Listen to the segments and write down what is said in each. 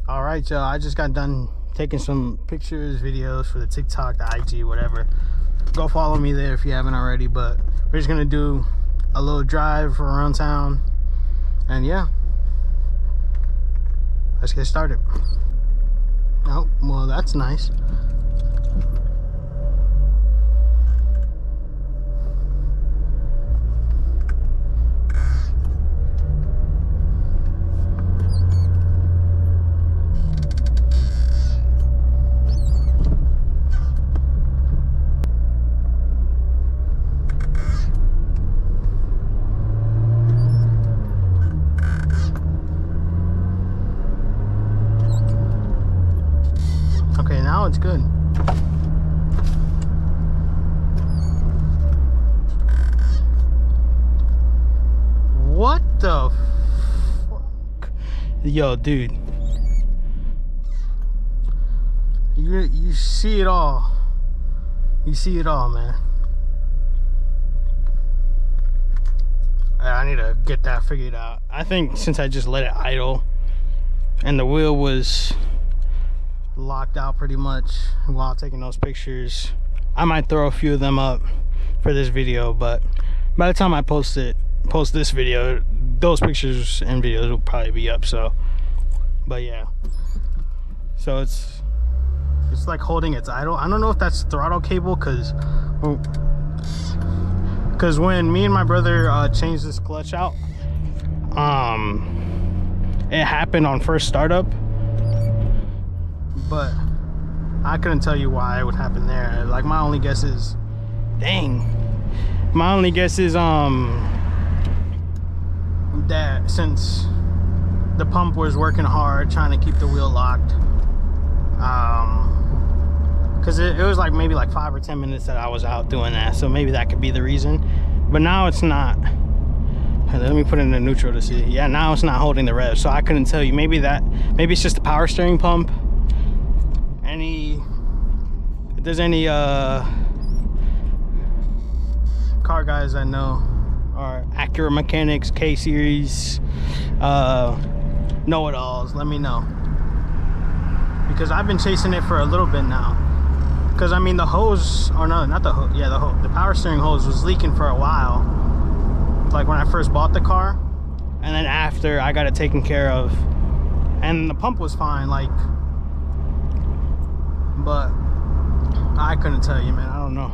All right, y'all, I just got done taking some pictures, videos for the TikTok, the IG, whatever. Go follow me there if you haven't already. But we're just gonna do a little drive around town, and yeah, let's get started. Oh, well, that's nice. Okay, now it's good. What the fuck? Yo, dude. You see it all. You see it all, man. I need to get that figured out. I think since I just let it idle and the wheel was locked out pretty much while taking those pictures, I might throw a few of them up for this video, but by the time I post this video, those pictures and videos will probably be up. So, but yeah, so it's like holding its idle. I don't know if that's throttle cable, because when me and my brother changed this clutch out, it happened on first startup, but I couldn't tell you why it would happen there. Like, my only guess is, that since the pump was working hard trying to keep the wheel locked, because it was like maybe like 5 or 10 minutes that I was out doing that, so maybe that could be the reason. But now it's not. Let me put it in the neutral to see. Yeah, now it's not holding the rev, so I couldn't tell you. Maybe it's just the power steering pump. If there's any car guys I know, or Acura mechanics, K-series, know-it-alls, let me know, because I've been chasing it for a little bit now. Because I mean, the hose, or no, not the hose, yeah, the power steering hose was leaking for a while, like when I first bought the car, and then after I got it taken care of, and the pump was fine, like, but I couldn't tell you, man. I don't know.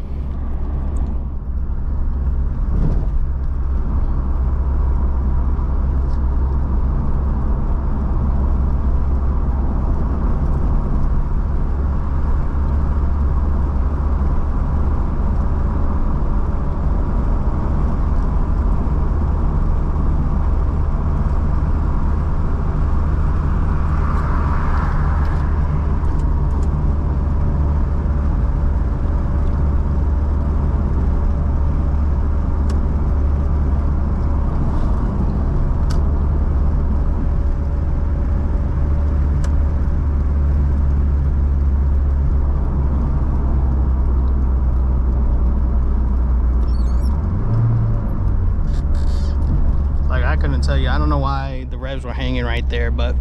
Tell you, I don't know why the revs were hanging right there, but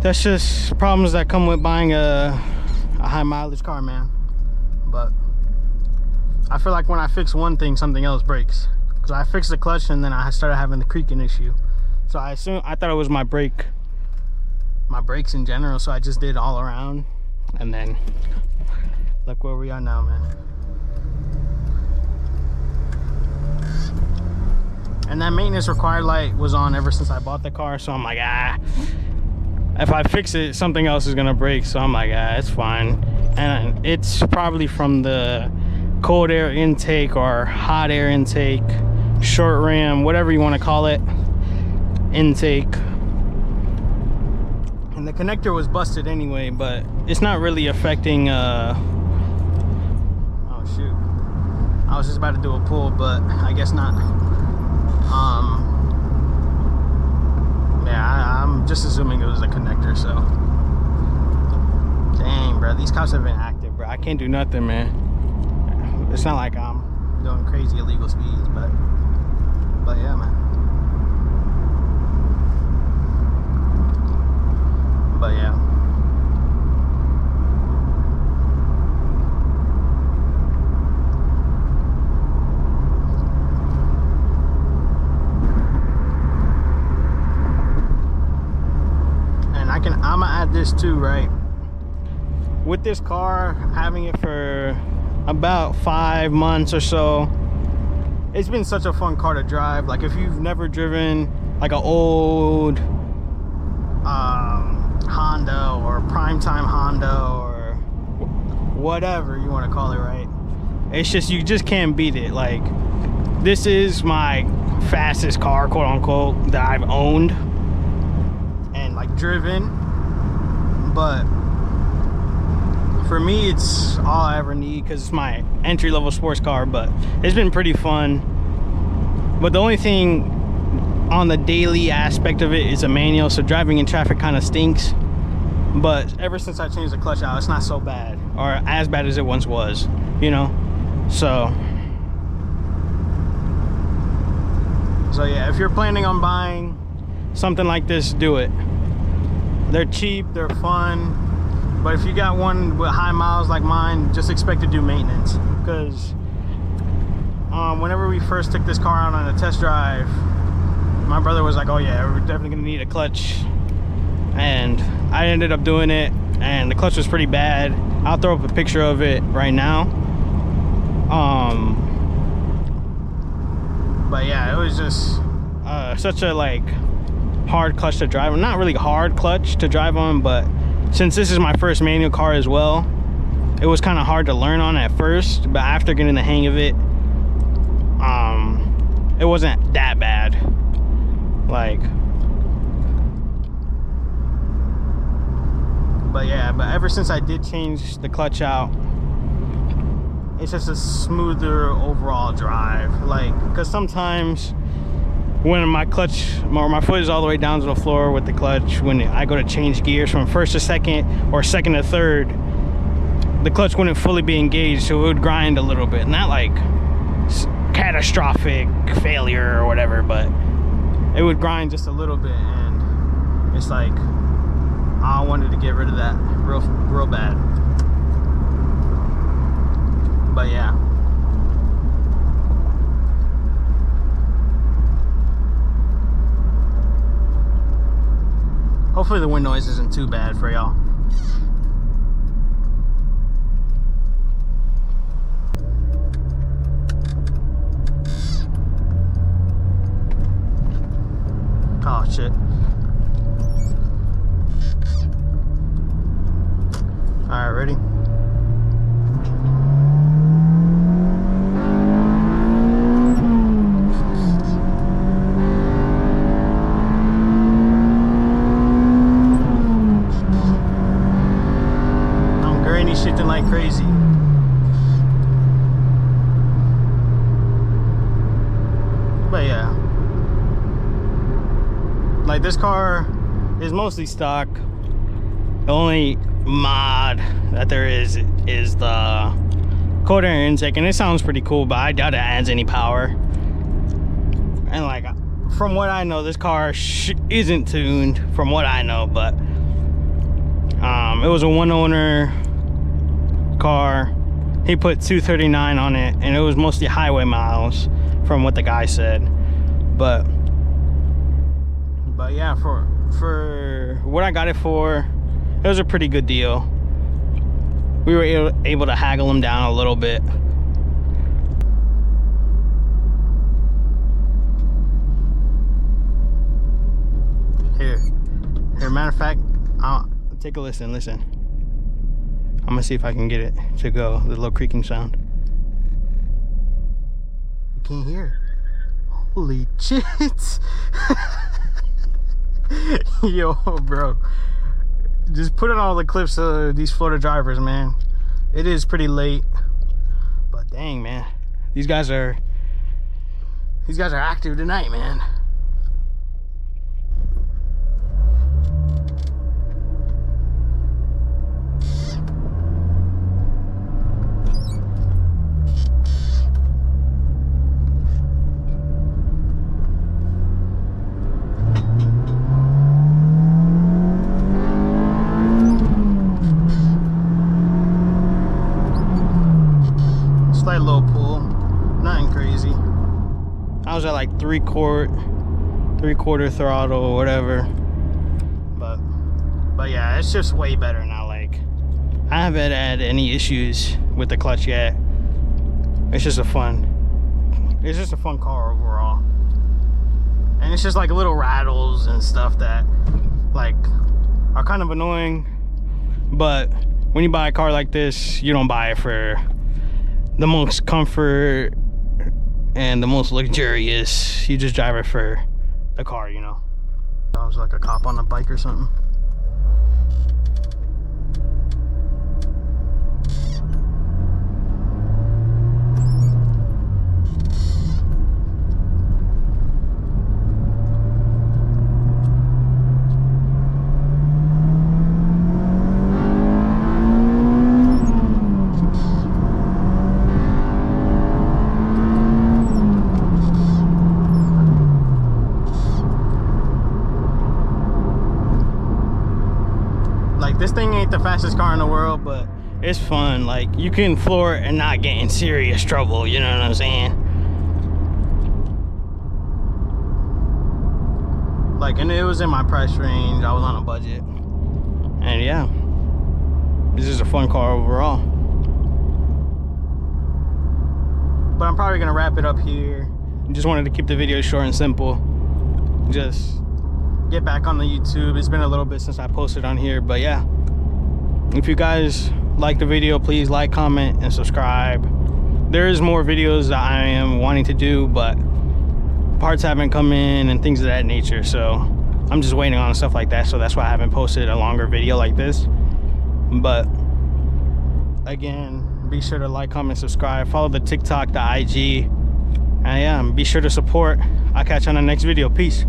that's just problems that come with buying a high mileage car, man. But I feel like when I fix one thing, something else breaks, because I fixed the clutch and then I started having the creaking issue. So I thought it was my brakes in general, so I just did all around, and then look where we are now, man. And that maintenance required light was on ever since I bought the car, so I'm like, if I fix it, something else is gonna break. So I'm like, it's fine. And it's probably from the cold air intake or hot air intake, short ram, whatever you want to call it, intake. And the connector was busted anyway, but it's not really affecting. Oh shoot! I was just about to do a pull, but I guess not. Yeah, I'm just assuming it was a connector, so. Dang, bro, these cops have been active, bro. I can't do nothing, man. It's not like I'm doing crazy illegal speeds, but yeah, man. But yeah. I'ma add this too, right? With this car, having it for about 5 months or so, it's been such a fun car to drive. Like, if you've never driven like an old Honda or primetime Honda or whatever you want to call it, right? It's just, you just can't beat it. Like, this is my fastest car, quote unquote, that I've owned and like driven. But for me, it's all I ever need because it's my entry-level sports car. But it's been pretty fun. But the only thing on the daily aspect of it is a manual, so driving in traffic kind of stinks. But ever since I changed the clutch out, it's not so bad, or as bad as it once was, you know. So yeah, if you're planning on buying something like this, do it. They're cheap, they're fun. But if you got one with high miles like mine, just expect to do maintenance. Because whenever we first took this car out on a test drive, my brother was like, oh yeah, we're definitely gonna need a clutch. And I ended up doing it, and the clutch was pretty bad. I'll throw up a picture of it right now. But yeah, it was just such a like hard clutch to drive on. Not really hard clutch to drive on, but since this is my first manual car as well, it was kind of hard to learn on at first. But after getting the hang of it, it wasn't that bad. Like, but yeah, but ever since I did change the clutch out, it's just a smoother overall drive. Like, because sometimes when my clutch, or my foot is all the way down to the floor with the clutch, when I go to change gears from first to second or second to third, the clutch wouldn't fully be engaged, so it would grind a little bit. Not like catastrophic failure or whatever, but it would grind just a little bit, and it's like I wanted to get rid of that real bad. But yeah, hopefully the wind noise isn't too bad for y'all. Oh shit. Alright, ready? I'm granny shifting like crazy. But yeah, like, this car is mostly stock. The only mod that there is the cold air intake, and it sounds pretty cool, but I doubt it adds any power. And like, from what I know, this car isn't tuned, from what I know. But it was a one owner car. He put 239 on it, and it was mostly highway miles from what the guy said. But yeah, for what I got it for, it was a pretty good deal. We were able to haggle him down a little bit. Here, matter of fact, I'll take a listen. I'm gonna see if I can get it to go, the little creaking sound. You can't hear it. Holy shit. Yo, bro, just put on all the clips of these Florida drivers, man. It is pretty late, but dang, man, these guys are active tonight, man. Slight low pull, nothing crazy. I was at like three quarter throttle or whatever, but But yeah, it's just way better now. Like, I haven't had any issues with the clutch yet. It's just a fun car overall. And it's just like little rattles and stuff that like are kind of annoying. But when you buy a car like this, you don't buy it for the most comfort and the most luxurious. You just drive it for the car, you know. I was like a cop on a bike or something. This thing ain't the fastest car in the world, but it's fun. Like, you can floor it and not get in serious trouble, you know what I'm saying? Like, and it was in my price range. I was on a budget. And yeah, this is a fun car overall. But I'm probably gonna wrap it up here. Just wanted to keep the video short and simple. Just get back on the YouTube. It's been a little bit since I posted on here, but yeah, if you guys like the video, please like, comment, and subscribe. There is more videos that I am wanting to do, but parts haven't come in and things of that nature, so I'm just waiting on stuff like that. So that's why I haven't posted a longer video like this. But again, be sure to like, comment, subscribe, follow the TikTok, the IG, and yeah, be sure to support. I'll catch you on the next video. Peace.